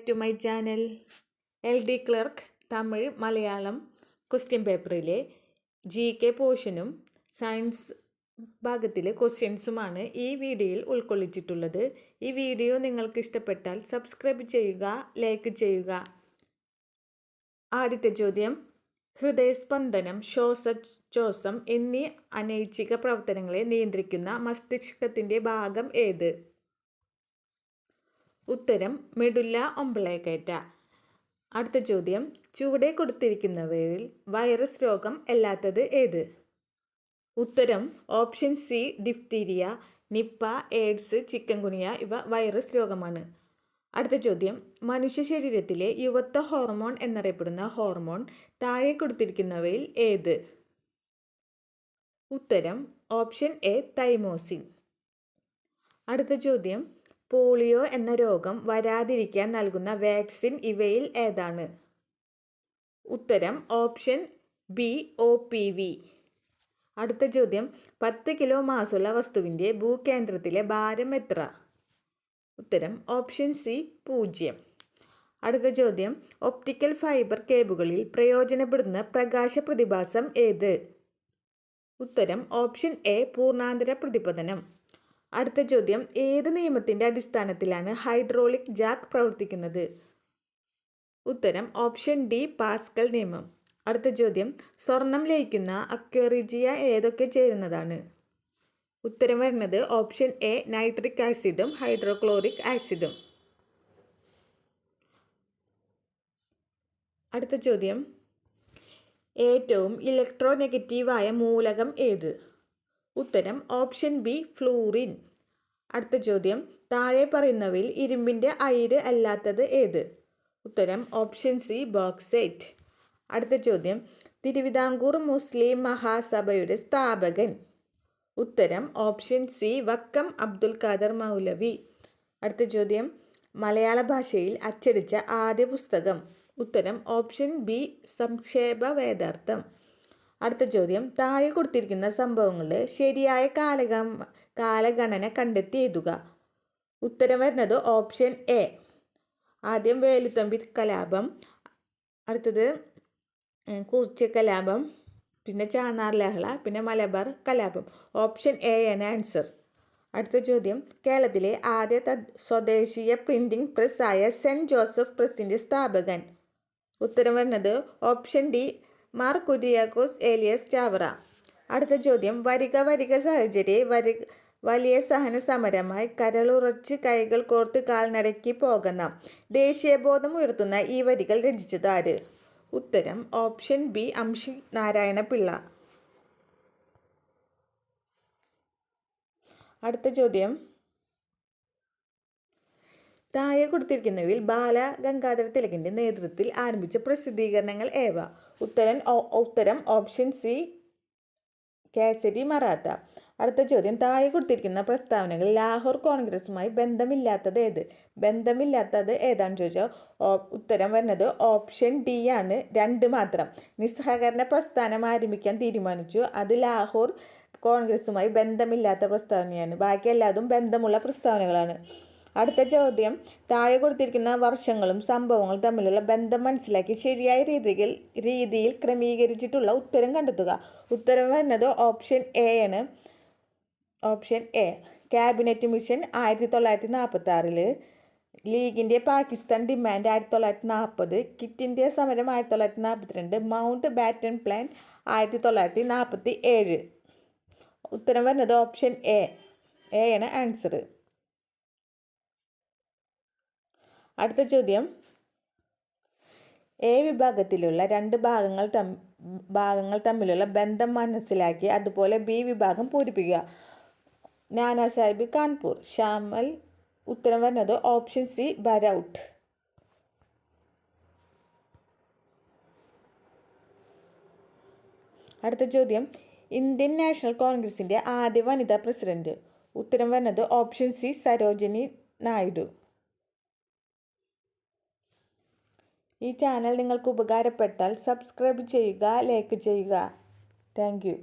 To my channel. LD clerk Tamil Malayalam question പേപ്പറിലെ GK പോർഷനും science ഭാഗത്തിലെ ക്വസ്റ്റ്യൻസുമാണ് ഈ വീഡിയോയിൽ ഉൾക്കൊള്ളിച്ചിട്ടുള്ളത്. ഈ വീഡിയോ നിങ്ങൾക്ക് ഇഷ്ടപ്പെട്ടാൽ സബ്സ്ക്രൈബ് ചെയ്യുക, ലൈക്ക് ചെയ്യുക. ആദ്യത്തെ ചോദ്യം, ഹൃദയസ്പന്ദനം, ശ്വാസോച്ഛ്വാസം എന്നീ അനൈച്ഛിക പ്രവർത്തനങ്ങളെ നിയന്ത്രിക്കുന്ന മസ്തിഷ്കത്തിൻ്റെ ഭാഗം ഏത്? ഉത്തരം മെഡുല്ല ഒംബ്ലിഗേറ്റ. അടുത്ത ചോദ്യം, ചുവടെ കൊടുത്തിരിക്കുന്നവയിൽ വൈറസ് രോഗം അല്ലാത്തത് ഏത്? ഉത്തരം option C diphtheria, Nipah, AIDS, chikungunya ഇവ വൈറസ് രോഗമാണ്. അടുത്ത ചോദ്യം, മനുഷ്യ ശരീരത്തിലെ യുവത്വ ഹോർമോൺ എന്നറിയപ്പെടുന്ന ഹോർമോൺ താഴെ കൊടുത്തിരിക്കുന്നവയിൽ ഏത്? ഉത്തരം ഓപ്ഷൻ എ തൈമോസിൻ. അടുത്ത ചോദ്യം, പോളിയോ എന്ന രോഗം വരാതിരിക്കാൻ നൽകുന്ന വാക്സിൻ ഇവയിൽ ഏതാണ്? ഉത്തരം ഓപ്ഷൻ ബി OPV. അടുത്ത ചോദ്യം, 10 കിലോ മാസുള്ള വസ്തുവിൻ്റെ ഭൂകേന്ദ്രത്തിലെ ഭാരം എത്ര? ഉത്തരം ഓപ്ഷൻ സി 0. അടുത്ത ചോദ്യം, ഒപ്റ്റിക്കൽ ഫൈബർ കേബിളുകളിൽ പ്രയോജനപ്പെടുന്ന പ്രകാശ പ്രതിഭാസം ഏത്? ഉത്തരം ഓപ്ഷൻ എ പൂർണ്ണാന്തര പ്രതിപതനം. അടുത്ത ചോദ്യം, ഏത് നിയമത്തിൻ്റെ അടിസ്ഥാനത്തിലാണ് ഹൈഡ്രോളിക് ജാക്ക് പ്രവർത്തിക്കുന്നത്? ഉത്തരം ഓപ്ഷൻ ഡി പാസ്കൽ നിയമം. അടുത്ത ചോദ്യം, സ്വർണം ലയിക്കുന്ന അക്വേറിയ ഏതൊക്കെ ചേരുന്നതാണ്? ഉത്തരം വരുന്നത് ഓപ്ഷൻ എ നൈട്രിക് ആസിഡും ഹൈഡ്രോക്ലോറിക് ആസിഡും. അടുത്ത ചോദ്യം, ഏറ്റവും ഇലക്ട്രോനെഗറ്റീവായ മൂലകം ഏത്? ഉത്തരം ഓപ്ഷൻ ബി ഫ്ലൂറിൻ. അടുത്ത ചോദ്യം, താഴെ പറയുന്നവയിൽ ഇരുമ്പിൻ്റെ അയിര് അല്ലാത്തത് ഏത്? ഉത്തരം ഓപ്ഷൻ സി ബോക്സൈറ്റ്. അടുത്ത ചോദ്യം, തിരുവിതാംകൂർ മുസ്ലിം മഹാസഭയുടെ സ്ഥാപകൻ? ഉത്തരം ഓപ്ഷൻ സി വക്കം അബ്ദുൽ ഖാദർ മൗലവി. അടുത്ത ചോദ്യം, മലയാള ഭാഷയിൽ അച്ചടിച്ച ആദ്യ പുസ്തകം? ഉത്തരം ഓപ്ഷൻ ബി സംക്ഷേപ വേദാർത്ഥം. അടുത്ത ചോദ്യം, താഴെ കൊടുത്തിരിക്കുന്ന സംഭവങ്ങളുടെ ശരിയായ കാലഗണന കണ്ടെത്തി എഴുതുക. ഉത്തരം വരുന്നത് ഓപ്ഷൻ എ. ആദ്യം വേലുത്തമ്പി കലാപം, അടുത്തത് കുറിച്യ കലാപം, പിന്നെ ചാന്നാർ ലഹള, പിന്നെ മലബാർ കലാപം. ഓപ്ഷൻ എ ആണ് ആൻസർ. അടുത്ത ചോദ്യം, കേരളത്തിലെ ആദ്യ സ്വദേശീയ പ്രിന്റിംഗ് പ്രസ് ആയ സെൻറ്റ് ജോസഫ് പ്രസിൻ്റെ സ്ഥാപകൻ? ഉത്തരം വരുന്നത് ഓപ്ഷൻ ഡി മാർ കുര്യാക്കോസ് ഏലിയാസ് ചാവറ. അടുത്ത ചോദ്യം, വരിക വരിക സഹചര്യ വലിയ സഹന സമരമായി കരളുറച്ച് കൈകൾ കോർത്ത് കാൽനടക്കി പോകണം ദേശീയബോധം ഉയർത്തുന്ന ഈ വരികൾ രചിച്ചത് ആര്? ഉത്തരം ഓപ്ഷൻ ബി അംഷി നാരായണ പിള്ള. അടുത്ത ചോദ്യം, താഴെ കൊടുത്തിരിക്കുന്നവയിൽ ബാലഗംഗാധര തിലകിൻ്റെ നേതൃത്വത്തിൽ ആരംഭിച്ച പ്രസിദ്ധീകരണങ്ങൾ ഏവ? ഉത്തരം ഓപ്ഷൻ സി കേസരി മറാത്ത. അടുത്ത ചോദ്യം, താഴെ കൊടുത്തിരിക്കുന്ന പ്രസ്താവനകൾ ലാഹോർ കോൺഗ്രസുമായി ബന്ധമില്ലാത്തത് ഏത്? ബന്ധമില്ലാത്തത് ഏതാണെന്ന് ചോദിച്ചാൽ ഉത്തരം വരുന്നത് ഓപ്ഷൻ ഡി ആണ്, 2 മാത്രം. നിസ്സഹകരണ പ്രസ്ഥാനം ആരംഭിക്കാൻ തീരുമാനിച്ചു, അത് ലാഹോർ കോൺഗ്രസുമായി ബന്ധമില്ലാത്ത പ്രസ്താവനയാണ്. ബാക്കി എല്ലാതും ബന്ധമുള്ള പ്രസ്താവനകളാണ്. അടുത്ത ചോദ്യം, താഴെ കൊടുത്തിരിക്കുന്ന വർഷങ്ങളും സംഭവങ്ങളും തമ്മിലുള്ള ബന്ധം മനസ്സിലാക്കി ശരിയായ രീതിയിൽ ക്രമീകരിച്ചിട്ടുള്ള ഉത്തരം കണ്ടെത്തുക. ഉത്തരം വരുന്നത് ഓപ്ഷൻ എ ആണ്. Option A. ക്യാബിനറ്റ് മിഷൻ 1946, ലീഗിൻ്റെ പാകിസ്ഥാൻ ഡിമാൻഡ് 1940, ക്വിറ്റ് ഇന്ത്യ സമരം 1942, മൗണ്ട് ബാറ്റൺ പ്ലാൻ 1947. ഉത്തരം വരുന്നത് ഓപ്ഷൻ എ ആണ് ആൻസർ. അടുത്ത ചോദ്യം, എ വിഭാഗത്തിലുള്ള 2 ഭാഗങ്ങൾ തമ്മിലുള്ള ബന്ധം മനസ്സിലാക്കി അതുപോലെ ബി വിഭാഗം പൂരിപ്പിക്കുക. നാനാ സാഹിബ് കാൺപൂർ, ഷാമൽ. ഉത്തരം വരുന്നത് ഓപ്ഷൻ സി ബരൗട്ട്. അടുത്ത ചോദ്യം, ഇന്ത്യൻ നാഷണൽ കോൺഗ്രസിൻ്റെ ആദ്യ വനിതാ പ്രസിഡന്റ്? ഉത്തരം വരുന്നത് ഓപ്ഷൻ സി സരോജിനി നായിഡു. ഈ ചാനൽ നിങ്ങൾക്ക് ഉപകാരപ്പെട്ടാൽ സബ്സ്ക്രൈബ് ചെയ്യുക, ലൈക്ക് ചെയ്യുക. Thank you.